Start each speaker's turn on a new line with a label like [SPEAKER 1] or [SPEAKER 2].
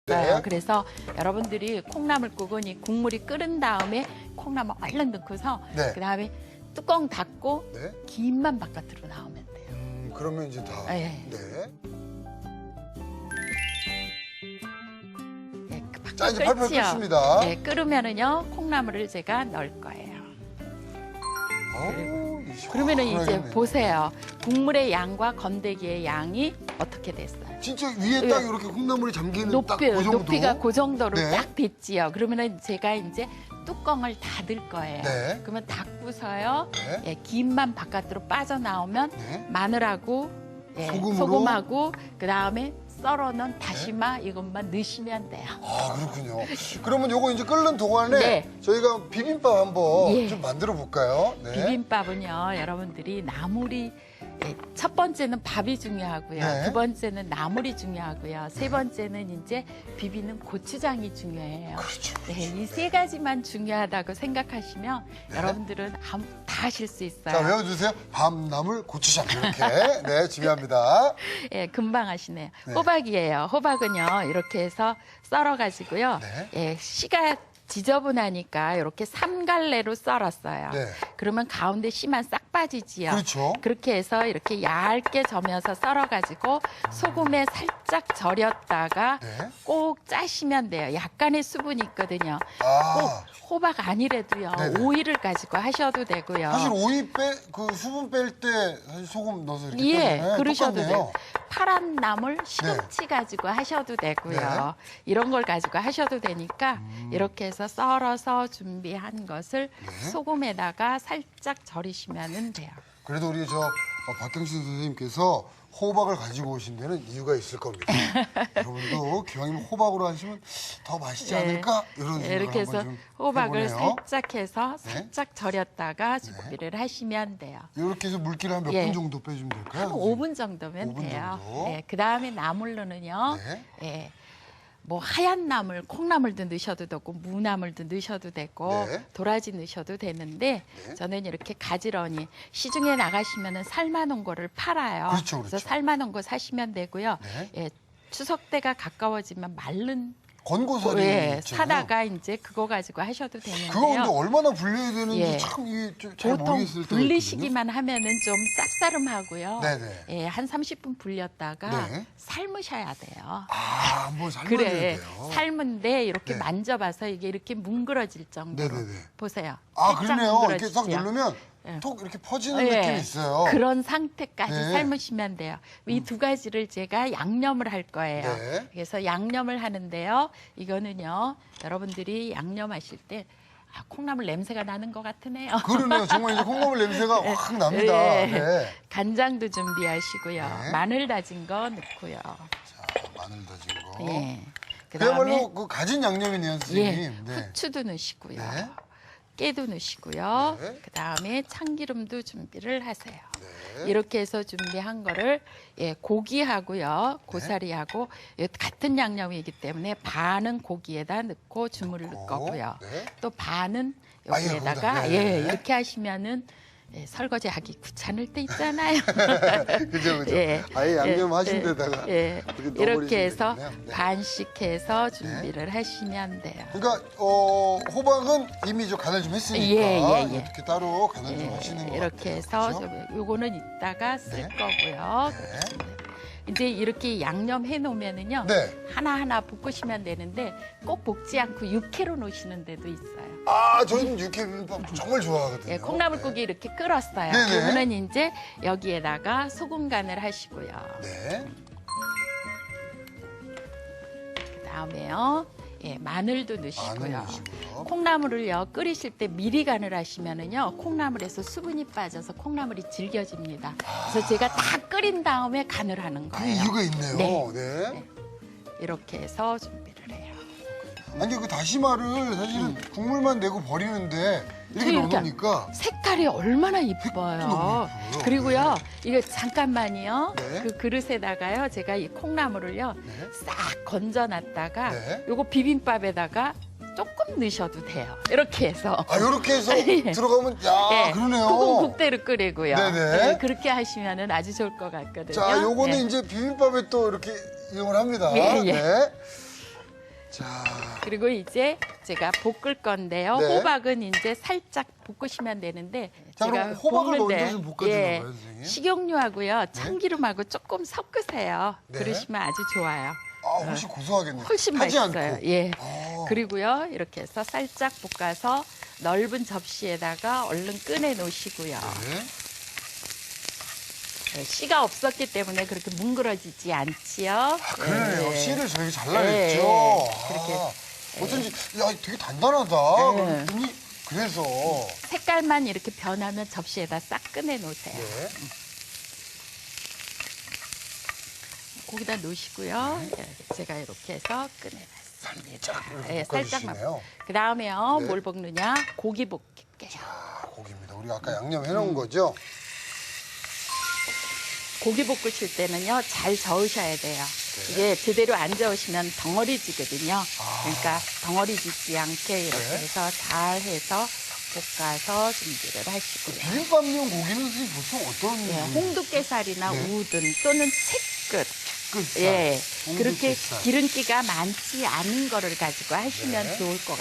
[SPEAKER 1] 있어요.
[SPEAKER 2] 네.
[SPEAKER 1] 그래서 여러분들이 콩나물국은 이 국물이 끓은 다음에 콩나물 얼른 넣고서
[SPEAKER 2] 네.
[SPEAKER 1] 그다음에 뚜껑 닫고
[SPEAKER 2] 네.
[SPEAKER 1] 김만 바깥으로 나오면 돼요.
[SPEAKER 2] 그러면 이제 다.
[SPEAKER 1] 네.
[SPEAKER 2] 네.
[SPEAKER 1] 네,
[SPEAKER 2] 자, 이제 팔팔
[SPEAKER 1] 끓지요.
[SPEAKER 2] 끓습니다.
[SPEAKER 1] 네, 끓으면은요 콩나물을 제가 넣을 거예요.
[SPEAKER 2] 어우,
[SPEAKER 1] 그러면은 이제
[SPEAKER 2] 시원하겠네.
[SPEAKER 1] 보세요. 국물의 양과 건더기의 양이 어떻게 됐어요?
[SPEAKER 2] 진짜 위에 딱 이렇게 콩나물이 잠기는 딱 그 정도.
[SPEAKER 1] 높이가 그 정도로
[SPEAKER 2] 네.
[SPEAKER 1] 딱 됐지요. 그러면은 제가 이제 뚜껑을 닫을 거예요.
[SPEAKER 2] 네.
[SPEAKER 1] 그러면 닫고서요.
[SPEAKER 2] 네.
[SPEAKER 1] 예, 김만 바깥으로 빠져나오면
[SPEAKER 2] 네.
[SPEAKER 1] 마늘하고 예,
[SPEAKER 2] 소금으로?
[SPEAKER 1] 소금하고 그다음에 썰어놓은 다시마 이것만 넣으시면 돼요.
[SPEAKER 2] 아, 그렇군요. 그러면 요거 이제 끓는 동안에
[SPEAKER 1] 네.
[SPEAKER 2] 저희가 비빔밥 한번
[SPEAKER 1] 예.
[SPEAKER 2] 좀 만들어 볼까요? 네.
[SPEAKER 1] 비빔밥은요, 여러분들이 나물이 예, 첫 번째는 밥이 중요하고요.
[SPEAKER 2] 네.
[SPEAKER 1] 두 번째는 나물이 중요하고요. 세 번째는 이제 비비는 고추장이 중요해요.
[SPEAKER 2] 그렇죠.
[SPEAKER 1] 네, 이 세 가지만 중요하다고 생각하시면 여러분들은 다 하실 수 있어요.
[SPEAKER 2] 자, 외워주세요. 밤나물 고추장 이렇게. 네, 중요합니다.
[SPEAKER 1] 예, 금방 하시네요.
[SPEAKER 2] 네.
[SPEAKER 1] 호박이에요. 호박은요, 이렇게 해서 썰어가지고요.
[SPEAKER 2] 네.
[SPEAKER 1] 예, 씨가 지저분하니까 이렇게 3갈래로 썰었어요.
[SPEAKER 2] 네.
[SPEAKER 1] 그러면 가운데 씨만 싹 빠지지요.
[SPEAKER 2] 그렇죠.
[SPEAKER 1] 그렇게 해서 이렇게 얇게 저며서 썰어가지고 소금에 살짝 절였다가
[SPEAKER 2] 네.
[SPEAKER 1] 꼭 짜시면 돼요. 약간의 수분이 있거든요.
[SPEAKER 2] 아.
[SPEAKER 1] 꼭 호박 아니래도요.
[SPEAKER 2] 네네.
[SPEAKER 1] 오이를 가지고 하셔도 되고요.
[SPEAKER 2] 사실 오이 그 수분 뺄 때 사실 소금 넣어서 이렇게
[SPEAKER 1] 예,
[SPEAKER 2] 끓이잖아요.
[SPEAKER 1] 그러셔도
[SPEAKER 2] 똑같네요.
[SPEAKER 1] 돼요. 파란 나물, 시금치 가지고 하셔도 되고요.
[SPEAKER 2] 네.
[SPEAKER 1] 이런 걸 가지고 하셔도 되니까 이렇게 해서 썰어서 준비한 것을
[SPEAKER 2] 네.
[SPEAKER 1] 소금에다가 살짝 절이시면 돼요.
[SPEAKER 2] 그래도 우리 박경신 선생님께서 호박을 가지고 오신 데는 이유가 있을 겁니다. 여러분도 기왕이면 호박으로 하시면 더 맛있지
[SPEAKER 1] 네.
[SPEAKER 2] 않을까? 이런 생각을
[SPEAKER 1] 이렇게 해서
[SPEAKER 2] 한번 좀
[SPEAKER 1] 호박을
[SPEAKER 2] 해보네요.
[SPEAKER 1] 살짝 해서
[SPEAKER 2] 네.
[SPEAKER 1] 살짝 절였다가 준비를 하시면 돼요.
[SPEAKER 2] 이렇게 해서 물기를 한 몇
[SPEAKER 1] 예.
[SPEAKER 2] 분 정도 빼주면 될까요?
[SPEAKER 1] 한 5분 정도면
[SPEAKER 2] 5분
[SPEAKER 1] 돼요.
[SPEAKER 2] 정도.
[SPEAKER 1] 네, 그다음에 나물로는요.
[SPEAKER 2] 네.
[SPEAKER 1] 예. 뭐 하얀 나물, 콩나물도 넣으셔도 되고 무나물도 넣으셔도 되고
[SPEAKER 2] 네.
[SPEAKER 1] 도라지 넣으셔도 되는데
[SPEAKER 2] 네.
[SPEAKER 1] 저는 이렇게 가지런히 시중에 나가시면은 삶아놓은 거를 팔아요.
[SPEAKER 2] 그렇죠, 그렇죠.
[SPEAKER 1] 그래서 삶아놓은 거 사시면 되고요.
[SPEAKER 2] 네.
[SPEAKER 1] 예, 추석 때가 가까워지면 마른
[SPEAKER 2] 권고사리
[SPEAKER 1] 예,
[SPEAKER 2] 있잖아요.
[SPEAKER 1] 사다가 이제 그거 가지고 하셔도 되는데요.
[SPEAKER 2] 그거 근데 얼마나 불려야 되는지
[SPEAKER 1] 예.
[SPEAKER 2] 참 이게 좀잘
[SPEAKER 1] 보통
[SPEAKER 2] 모르겠을 때가
[SPEAKER 1] 불리시기만 하면은 좀 쌉싸름하고요.
[SPEAKER 2] 네네.
[SPEAKER 1] 예, 한 30분 불렸다가
[SPEAKER 2] 네.
[SPEAKER 1] 삶으셔야 돼요.
[SPEAKER 2] 아, 한번 삶아야
[SPEAKER 1] 그래,
[SPEAKER 2] 돼요.
[SPEAKER 1] 삶은데 이렇게
[SPEAKER 2] 네.
[SPEAKER 1] 만져봐서 이게 이렇게 뭉그러질 정도로
[SPEAKER 2] 네네네.
[SPEAKER 1] 보세요.
[SPEAKER 2] 아,
[SPEAKER 1] 살짝
[SPEAKER 2] 그러네요. 이렇게 싹
[SPEAKER 1] 뭉그러지죠?
[SPEAKER 2] 누르면
[SPEAKER 1] 예.
[SPEAKER 2] 톡 이렇게 퍼지는
[SPEAKER 1] 예,
[SPEAKER 2] 느낌이 있어요.
[SPEAKER 1] 그런 상태까지
[SPEAKER 2] 네.
[SPEAKER 1] 삶으시면 돼요. 이 두 가지를 제가 양념을 할 거예요.
[SPEAKER 2] 네.
[SPEAKER 1] 그래서 양념을 하는데요. 이거는요, 여러분들이 양념하실 때 콩나물 냄새가 나는 것 같으네요.
[SPEAKER 2] 그러네요. 정말 이제 콩나물 냄새가 확 납니다.
[SPEAKER 1] 예.
[SPEAKER 2] 네.
[SPEAKER 1] 간장도 준비하시고요.
[SPEAKER 2] 네.
[SPEAKER 1] 마늘 다진 거 넣고요.
[SPEAKER 2] 자, 마늘 다진 거.
[SPEAKER 1] 예.
[SPEAKER 2] 그야말로 그 가진 양념이네요,
[SPEAKER 1] 예,
[SPEAKER 2] 선생님. 네.
[SPEAKER 1] 후추도 넣으시고요.
[SPEAKER 2] 네.
[SPEAKER 1] 깨도 넣으시고요.
[SPEAKER 2] 네.
[SPEAKER 1] 그다음에 참기름도 준비를 하세요.
[SPEAKER 2] 네.
[SPEAKER 1] 이렇게 해서 준비한 거를 예, 고기하고요. 고사리하고 예, 같은 양념이기 때문에 반은 고기에다 넣고 주물을 넣을 거고요.
[SPEAKER 2] 네.
[SPEAKER 1] 또 반은
[SPEAKER 2] 아예
[SPEAKER 1] 여기에다가
[SPEAKER 2] 거기다, 네.
[SPEAKER 1] 예, 이렇게 하시면은 예, 설거지하기 귀찮을 때 있잖아요.
[SPEAKER 2] 그죠, 그죠.
[SPEAKER 1] 예.
[SPEAKER 2] 아예 양념
[SPEAKER 1] 예,
[SPEAKER 2] 하신
[SPEAKER 1] 예,
[SPEAKER 2] 데다가
[SPEAKER 1] 예.
[SPEAKER 2] 이렇게 넣어버리시면
[SPEAKER 1] 이렇게 해서
[SPEAKER 2] 되겠네요. 네.
[SPEAKER 1] 반씩해서 준비를 하시면 돼요.
[SPEAKER 2] 그러니까 호박은 이미 저 간을 좀 했으니까
[SPEAKER 1] 예.
[SPEAKER 2] 이렇게 따로 간을 좀 하시는 거
[SPEAKER 1] 이렇게 해서
[SPEAKER 2] 그렇죠?
[SPEAKER 1] 요거는 이따가 쓸
[SPEAKER 2] 네.
[SPEAKER 1] 거고요. 이제 이렇게 양념해 놓으면은요.
[SPEAKER 2] 네.
[SPEAKER 1] 하나하나 볶으시면 되는데 꼭 볶지 않고 육회로 놓으시는 데도 있어요.
[SPEAKER 2] 아, 저는 육회 비빔밥 정말 좋아하거든요.
[SPEAKER 1] 예, 콩나물국이 이렇게 끓었어요.
[SPEAKER 2] 네네.
[SPEAKER 1] 그러면 이제 여기에다가 소금 간을 하시고요.
[SPEAKER 2] 네.
[SPEAKER 1] 그다음에요. 예, 마늘도
[SPEAKER 2] 마늘
[SPEAKER 1] 넣으시고요.
[SPEAKER 2] 넣으시고요.
[SPEAKER 1] 콩나물을요 끓이실 때 미리 간을 하시면은요 콩나물에서 수분이 빠져서 콩나물이 질겨집니다. 그래서 제가 다 끓인 다음에 간을 하는
[SPEAKER 2] 그
[SPEAKER 1] 거예요.
[SPEAKER 2] 이유가 있네요.
[SPEAKER 1] 네.
[SPEAKER 2] 네.
[SPEAKER 1] 네. 이렇게 해서 준비를 해요.
[SPEAKER 2] 아니 그 다시마를 사실은 국물만 내고 버리는데 이렇게
[SPEAKER 1] 그러니까
[SPEAKER 2] 넣으니까
[SPEAKER 1] 색깔이 얼마나 이뻐요.
[SPEAKER 2] 너무 이뻐요.
[SPEAKER 1] 그리고요 이거 잠깐만요.
[SPEAKER 2] 네.
[SPEAKER 1] 그 그릇에다가요 제가 이 콩나물을요
[SPEAKER 2] 네.
[SPEAKER 1] 싹 건져놨다가
[SPEAKER 2] 네.
[SPEAKER 1] 요거 비빔밥에다가 조금 넣으셔도 돼요. 이렇게 해서.
[SPEAKER 2] 아 이렇게 해서
[SPEAKER 1] 예.
[SPEAKER 2] 들어가면 야
[SPEAKER 1] 예,
[SPEAKER 2] 그러네요.
[SPEAKER 1] 그건 국대로 끓이고요.
[SPEAKER 2] 네네.
[SPEAKER 1] 네, 그렇게 하시면은 아주 좋을 것 같거든요.
[SPEAKER 2] 자, 요거는
[SPEAKER 1] 네.
[SPEAKER 2] 이제 비빔밥에 또 이렇게 이용을 합니다.
[SPEAKER 1] 예, 예.
[SPEAKER 2] 네. 자,
[SPEAKER 1] 그리고 이제 제가 볶을 건데요.
[SPEAKER 2] 네.
[SPEAKER 1] 호박은 이제 살짝 볶으시면 되는데
[SPEAKER 2] 자,
[SPEAKER 1] 제가
[SPEAKER 2] 그럼 호박을
[SPEAKER 1] 볶는데,
[SPEAKER 2] 먼저 좀 볶아주는
[SPEAKER 1] 예,
[SPEAKER 2] 거예요, 선생님?
[SPEAKER 1] 식용유하고요, 참기름하고 조금 섞으세요.
[SPEAKER 2] 네.
[SPEAKER 1] 그러시면 아주 좋아요.
[SPEAKER 2] 아, 훨씬 고소하겠네요.
[SPEAKER 1] 훨씬
[SPEAKER 2] 타지
[SPEAKER 1] 맛있어요.
[SPEAKER 2] 않고.
[SPEAKER 1] 예.
[SPEAKER 2] 아.
[SPEAKER 1] 그리고요, 이렇게 해서 살짝 볶아서 넓은 접시에다가 얼른 꺼내 놓으시고요.
[SPEAKER 2] 네.
[SPEAKER 1] 네, 씨가 없었기 때문에 그렇게 뭉그러지지 않지요.
[SPEAKER 2] 아, 그러네요.
[SPEAKER 1] 예.
[SPEAKER 2] 씨를 저희 잘라냈죠.
[SPEAKER 1] 그렇게.
[SPEAKER 2] 어쩐지, 야, 되게 단단하다.
[SPEAKER 1] 네.
[SPEAKER 2] 그랬더니, 그래서.
[SPEAKER 1] 색깔만 이렇게 변하면 접시에다 싹 꺼내 놓으세요.
[SPEAKER 2] 네.
[SPEAKER 1] 거기다 놓으시고요. 제가 이렇게 해서 꺼내놨습니다.
[SPEAKER 2] 살짝 이렇게
[SPEAKER 1] 예, 살짝만.
[SPEAKER 2] 볶아주시네요.
[SPEAKER 1] 그 다음에요,
[SPEAKER 2] 네.
[SPEAKER 1] 뭘 볶느냐? 고기 볶을게요.
[SPEAKER 2] 아, 고기입니다. 우리가 아까 양념 해놓은 거죠?
[SPEAKER 1] 고기 볶으실 때는요, 잘 저으셔야 돼요.
[SPEAKER 2] 네.
[SPEAKER 1] 이게 제대로 안 저으시면 덩어리지거든요. 그러니까 덩어리지지 않게 이렇게
[SPEAKER 2] 네.
[SPEAKER 1] 해서 잘 해서 볶아서 준비를 하시고요.
[SPEAKER 2] 비빔밥용 고기는 선생님 보통 어떤
[SPEAKER 1] 예, 홍두깨살이나
[SPEAKER 2] 네.
[SPEAKER 1] 우든 또는 채끝.
[SPEAKER 2] 끝살,
[SPEAKER 1] 예, 그렇게
[SPEAKER 2] 홍두깨살.
[SPEAKER 1] 기름기가 많지 않은 거를 가지고 하시면
[SPEAKER 2] 네.
[SPEAKER 1] 좋을 것 같아요.